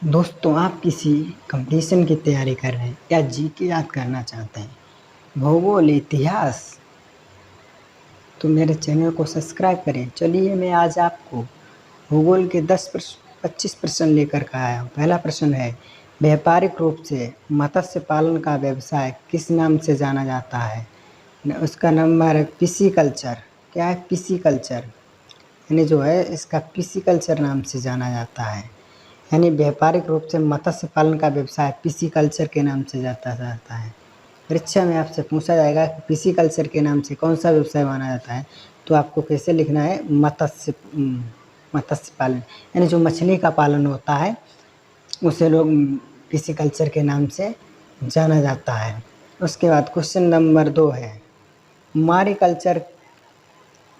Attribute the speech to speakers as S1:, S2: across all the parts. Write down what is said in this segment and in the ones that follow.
S1: दोस्तों, आप किसी कंपटीशन की तैयारी कर रहे हैं या जीके याद करना चाहते हैं, भूगोल, इतिहास, तो मेरे चैनल को सब्सक्राइब करें। चलिए मैं आज आपको भूगोल के 25 प्रश्न लेकर के आया हूँ। पहला प्रश्न है, व्यापारिक रूप से मत्स्य पालन का व्यवसाय किस नाम से जाना जाता है? उसका नंबर है पिसीकल्चर। क्या है? पिसीकल्चर, यानी जो है इसका पिसीकल्चर नाम से जाना जाता है। यानी व्यापारिक रूप से मत्स्य पालन का व्यवसाय पिसीकल्चर के नाम से जाता जाता है। परीक्षा में आपसे पूछा जाएगा कि पिसीकल्चर के नाम से कौन सा व्यवसाय माना जाता है, तो आपको कैसे लिखना है? मत्स्य पालन, यानी जो मछली का पालन होता है उसे लोग पिसीकल्चर के नाम से जाना जाता है। उसके बाद क्वेश्चन नंबर 2 है, मारीकल्चर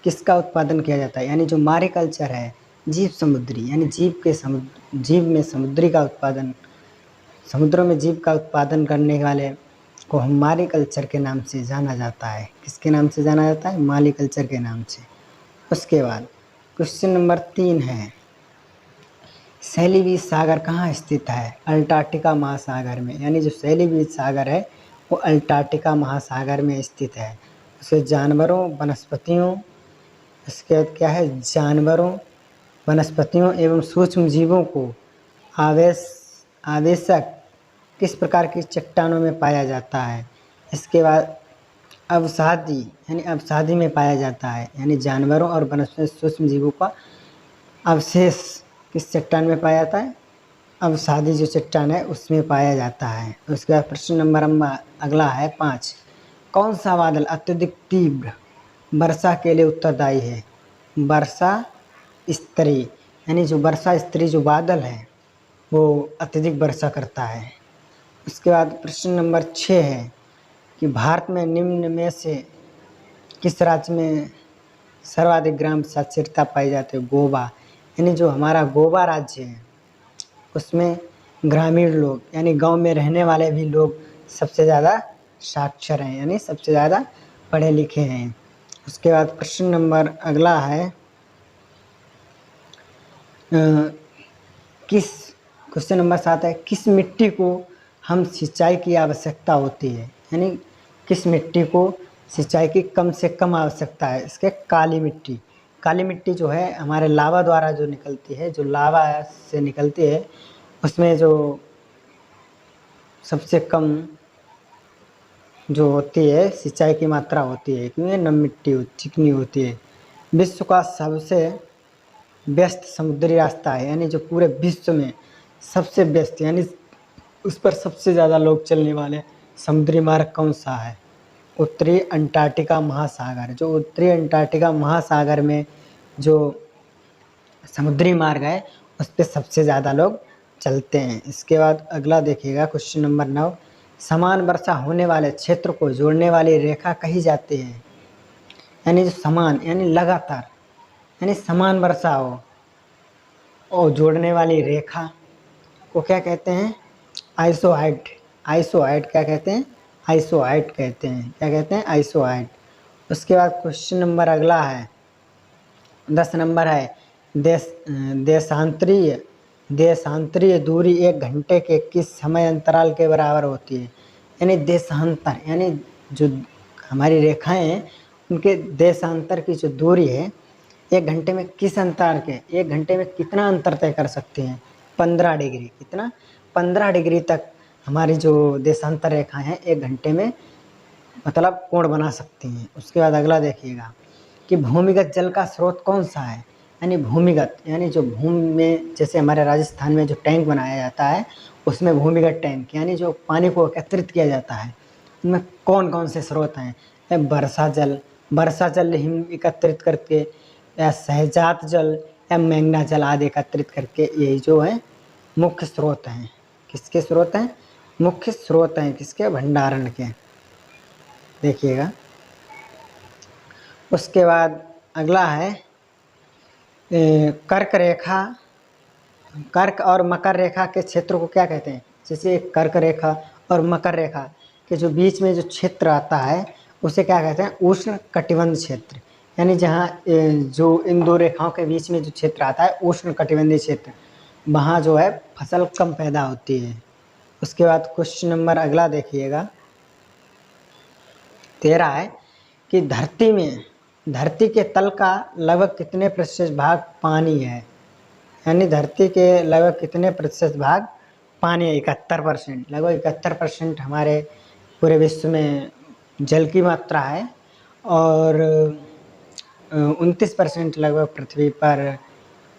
S1: किसका उत्पादन किया जाता है? यानी जो मारीकल्चर है, जीव समुद्री, यानी जीव में समुद्री का उत्पादन, समुद्रों में जीव का उत्पादन करने वाले को हम मारीकल्चर के नाम से जाना जाता है। किसके नाम से जाना जाता है? मारीकल्चर के नाम से। उसके बाद क्वेश्चन नंबर 3 है, सैलीबीज सागर कहाँ स्थित है? अंटार्कटिका महासागर में। यानी जो सैलीबीज सागर है वो अंटार्कटिका महासागर में स्थित है। उसे जानवरों, वनस्पतियों, इसके बाद क्या है, जानवरों, वनस्पतियों एवं सूक्ष्म जीवों को आवेशक किस प्रकार की चट्टानों में पाया जाता है? इसके बाद अवसादी, यानी अवसादी में पाया जाता है। यानी जानवरों और वनस्पति सूक्ष्म जीवों का अवशेष किस चट्टान में पाया जाता है? अवसादी जो चट्टान है उसमें पाया जाता है। उसके बाद प्रश्न नंबर अगला है 5, कौन सा बादल अत्यधिक तीव्र वर्षा के लिए उत्तरदायी है? वर्षा स्तरी, यानी जो वर्षा स्तरी जो बादल है वो अत्यधिक वर्षा करता है। उसके बाद प्रश्न नंबर 6 है कि भारत में निम्न में से किस राज्य में सर्वाधिक ग्राम साक्षरता पाई जाती है? गोवा, यानी जो हमारा गोवा राज्य है उसमें ग्रामीण लोग, यानी गांव में रहने वाले भी लोग सबसे ज़्यादा साक्षर हैं, यानी सबसे ज़्यादा पढ़े लिखे हैं। उसके बाद प्रश्न नंबर अगला है, क्वेश्चन नंबर 7 है, किस मिट्टी को हम सिंचाई की आवश्यकता होती है? यानी किस मिट्टी को सिंचाई की कम से कम आवश्यकता है? इसके काली मिट्टी। काली मिट्टी जो है हमारे लावा द्वारा जो निकलती है, जो लावा से निकलती है उसमें जो सबसे कम जो होती है सिंचाई की मात्रा होती है, क्योंकि नम मिट्टी चिकनी होती है। विश्व का सबसे व्यस्त समुद्री रास्ता है, यानी जो पूरे विश्व में सबसे व्यस्त, यानी उस पर सबसे ज़्यादा लोग चलने वाले समुद्री मार्ग कौन सा है? उत्तरी अंटार्कटिका महासागर। जो उत्तरी अंटार्कटिका महासागर में जो समुद्री मार्ग है उस पर सबसे ज़्यादा लोग चलते हैं। इसके बाद अगला देखिएगा क्वेश्चन नंबर 9, समान वर्षा होने वाले क्षेत्र को जोड़ने वाली रेखा कही जाती है? यानी जो समान, यानी लगातार, यानी समान वर्षा हो और जोड़ने वाली रेखा को क्या कहते हैं? आइसोहाइड। आइसोहाइड क्या कहते हैं? आइसोहाइड कहते हैं। क्या कहते हैं? आइसोहाइड। उसके बाद क्वेश्चन नंबर अगला है 10 नंबर है, देशांतरीय दूरी 1 घंटे के किस समय अंतराल के बराबर होती है? यानी देशांतर, यानी जो हमारी रेखाएं हैं उनके देशांतर की जो दूरी है 1 घंटे में किस अंतर के, 1 घंटे में कितना अंतर तय कर सकते हैं? 15 डिग्री। कितना? 15 डिग्री तक हमारी जो देशांतर रेखाएं हैं 1 घंटे में मतलब कोण बना सकती हैं। उसके बाद अगला देखिएगा कि भूमिगत जल का स्रोत कौन सा है? यानी भूमिगत, यानी जो भूमि में, जैसे हमारे राजस्थान में जो टैंक बनाया जाता है उसमें भूमिगत टैंक, यानी जो पानी को एकत्रित किया जाता है, उनमें कौन कौन से स्रोत हैं? वर्षा जल हिम एकत्रित करके, या सहजात जल, या मेघना जल आदि एकत्रित करके, यही जो है मुख्य स्रोत हैं। किसके स्रोत हैं? मुख्य स्रोत हैं किसके? भंडारण के। देखिएगा। उसके बाद अगला है कर्क रेखा, कर्क और मकर रेखा के क्षेत्र को क्या कहते हैं? जैसे कर्क रेखा और मकर रेखा के जो बीच में जो क्षेत्र आता है उसे क्या कहते हैं? उष्ण कटिबंध क्षेत्र। यानी जहाँ जो इन दो रेखाओं के बीच में जो क्षेत्र आता है उष्ण कटिबंधीय क्षेत्र वहाँ जो है फसल कम पैदा होती है। उसके बाद क्वेश्चन नंबर अगला देखिएगा 13 है कि धरती के तल का लगभग कितने प्रतिशत भाग पानी है। यानी धरती के लगभग कितने प्रतिशत भाग पानी है। 71%, लगभग 71% हमारे पूरे विश्व में जल की मात्रा है और 29% लगभग पृथ्वी पर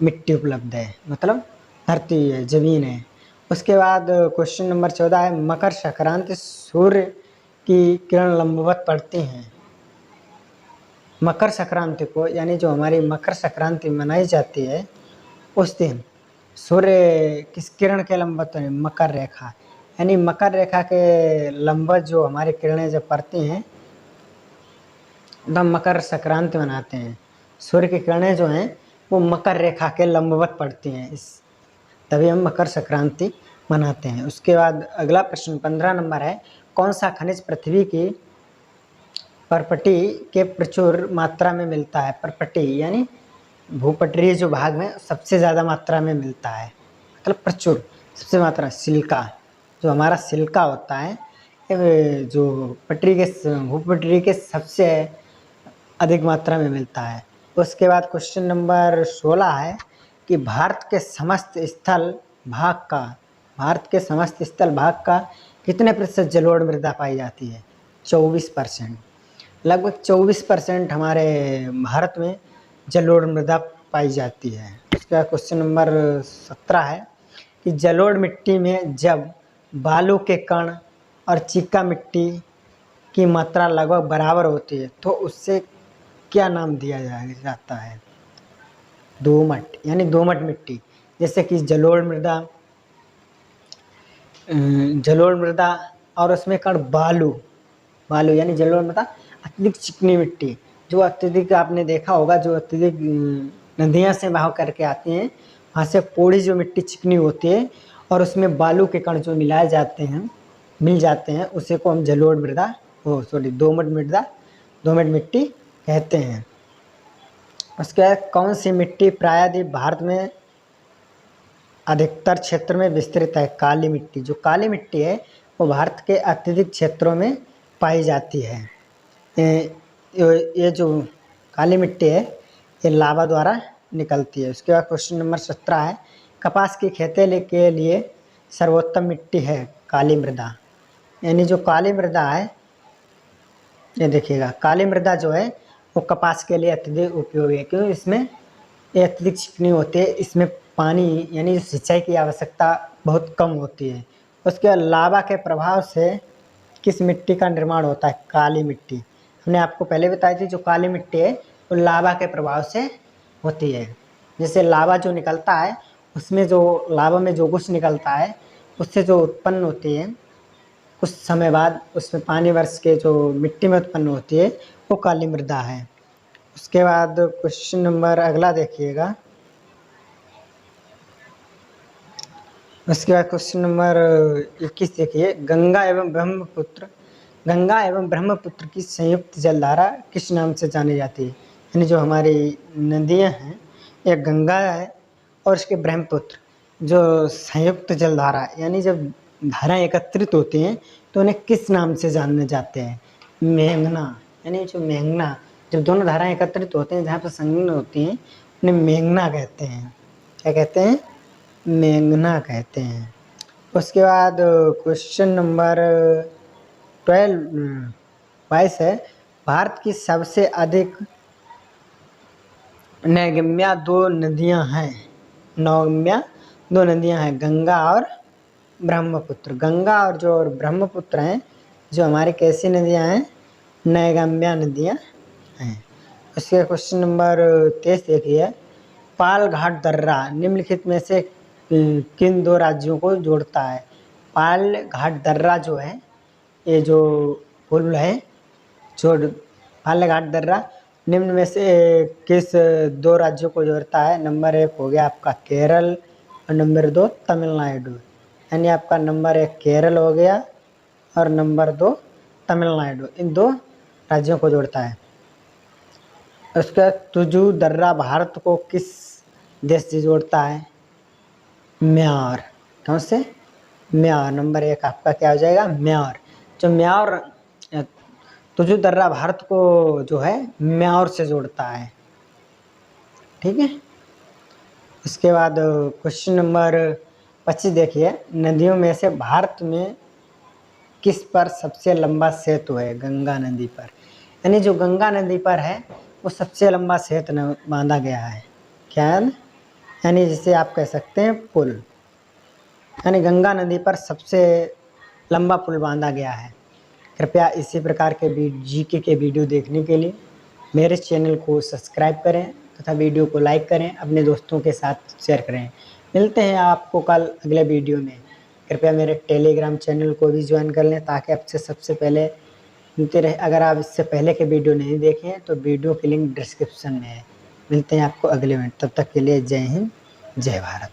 S1: मिट्टी उपलब्ध है, मतलब धरती है, जमीन है। उसके बाद क्वेश्चन नंबर 14 है मकर संक्रांति सूर्य की किरण लंबवत पड़ती हैं। मकर संक्रांति को, यानी जो हमारी मकर संक्रांति मनाई जाती है, उस दिन सूर्य किस किरण के लंबवत है? मकर रेखा। यानी मकर रेखा के लंबवत जो हमारी किरणें जब पड़ती हैं तब मकर संक्रांति मनाते हैं। सूर्य की किरणें जो हैं वो मकर रेखा के लंबवत पड़ती हैं, इस तभी हम मकर संक्रांति मनाते हैं। उसके बाद अगला प्रश्न 15 नंबर है कौन सा खनिज पृथ्वी की परपटी के प्रचुर मात्रा में मिलता है। परपटी यानी भूपटरीय जो भाग में सबसे ज़्यादा मात्रा में मिलता है, मतलब प्रचुर सबसे मात्रा। सिलिका, जो हमारा सिलिका होता है जो भूपटरी के सबसे अधिक मात्रा में मिलता है। उसके बाद क्वेश्चन नंबर 16 है कि भारत के समस्त स्थल भाग का कितने प्रतिशत जलोढ़ मृदा पाई जाती है। 24%, लगभग 24% हमारे भारत में जलोढ़ मृदा पाई जाती है। उसके बाद क्वेश्चन नंबर 17 है कि जलोढ़ मिट्टी में जब बालू के कण और चिक्का मिट्टी की मात्रा लगभग बराबर होती है तो उससे क्या नाम दिया जाता है। दोमट, यानी दोमट मिट्टी। जैसे कि जलोढ़ मृदा और उसमें कण बालू यानी जलोढ़ मृदा अत्यधिक चिकनी मिट्टी, जो अत्यधिक आपने देखा होगा, जो अत्यधिक नदियाँ से बहाव करके आती हैं, वहाँ से पोड़ी जो मिट्टी चिकनी होती है और उसमें बालू के कण जो मिल जाते हैं उसे को हम जलोढ़ मृदा दोमट मिट्टी कहते हैं। उसके बाद कौन सी मिट्टी प्रायः भारत में अधिकतर क्षेत्र में विस्तृत है। काली मिट्टी, जो काली मिट्टी है वो भारत के अत्यधिक क्षेत्रों में पाई जाती है। ये जो काली मिट्टी है ये लावा द्वारा निकलती है। उसके बाद क्वेश्चन नंबर 17 है कपास की खेती के लिए सर्वोत्तम मिट्टी है काली मृदा। यानी जो काली मृदा है, ये देखिएगा, काली मृदा जो है वो कपास के लिए अत्यधिक उपयोगी है, क्योंकि इसमें ये अत्यधिक चिकनी होती है, इसमें पानी यानी सिंचाई की आवश्यकता बहुत कम होती है। उसके बाद लावा के प्रभाव से किस मिट्टी का निर्माण होता है। काली मिट्टी, हमने आपको पहले बताई थी, जो काली मिट्टी है वो लावा के प्रभाव से होती है। जैसे लावा जो निकलता है उसमें जो लावा में जो कुछ निकलता है उससे जो उत्पन्न होती है कुछ समय बाद उसमें पानी वर्ष के जो मिट्टी में उत्पन्न होती है वो काली मृदा है। उसके बाद क्वेश्चन नंबर अगला देखिएगा। उसके बाद क्वेश्चन नंबर 21 देखिए गंगा एवं ब्रह्मपुत्र की संयुक्त जलधारा किस नाम से जानी जाती है। यानी जो हमारी नदियां हैं एक गंगा है और इसके ब्रह्मपुत्र जो संयुक्त जलधारा, यानी जब धाराएं एकत्रित होती हैं तो उन्हें किस नाम से जाने जाते हैं। मेघना, यानी जो मेघना, जब दोनों धाराएं एकत्रित होते हैं जहाँ पर संगम होती हैं उन्हें मेघना कहते हैं। क्या कहते हैं? मेघना कहते हैं। उसके बाद क्वेश्चन नंबर 22 है भारत की सबसे अधिक नैगम्य दो नदियां हैं गंगा और ब्रह्मपुत्र। गंगा और जो ब्रह्मपुत्र हैं जो हमारी कैसी नदियां हैं, नैगम्य नदियां हैं। उसके क्वेश्चन नंबर 23 देखिए पाल घाट दर्रा निम्नलिखित में से किन दो राज्यों को जोड़ता है। पाल घाट दर्रा जो है ये जो पुल है जो पाल घाट दर्रा निम्न में से किस दो राज्यों को जोड़ता है। नंबर 1 हो गया आपका केरल और नंबर 2 तमिलनाडु। यानी आपका नंबर 1 केरल हो गया और नंबर 2 तमिलनाडु, इन दो राज्यों को जोड़ता है। उसका तुजू दर्रा भारत को किस देश से जोड़ता है। म्यार। कौन से? म्यार। नंबर 1 आपका क्या हो जाएगा? म्यार। जो म्यार, तो जो दर्रा भारत को जो है म्यार से जोड़ता है। ठीक है। उसके बाद क्वेश्चन नंबर 25 देखिए, नदियों में से भारत में किस पर सबसे लंबा सेतु है? गंगा नदी पर। यानी जो गंगा नदी पर है वो सबसे लंबा सेतु बांधा गया है। क्या है? यानी जिसे आप कह सकते हैं पुल। यानी गंगा नदी पर सबसे लंबा पुल बांधा गया है। कृपया इसी प्रकार के जीके के वीडियो देखने के लिए मेरे चैनल को सब्सक्राइब करें तथा वीडियो को लाइक करें, अपने दोस्तों के साथ शेयर करें। मिलते हैं आपको कल अगले वीडियो में। कृपया मेरे टेलीग्राम चैनल को भी ज्वाइन कर लें ताकि आपसे सबसे पहले मिलते रहे। अगर आप इससे पहले के वीडियो नहीं देखे हैं तो वीडियो की लिंक डिस्क्रिप्शन में है। मिलते हैं आपको अगले में, तब तक के लिए जय हिंद, जय भारत।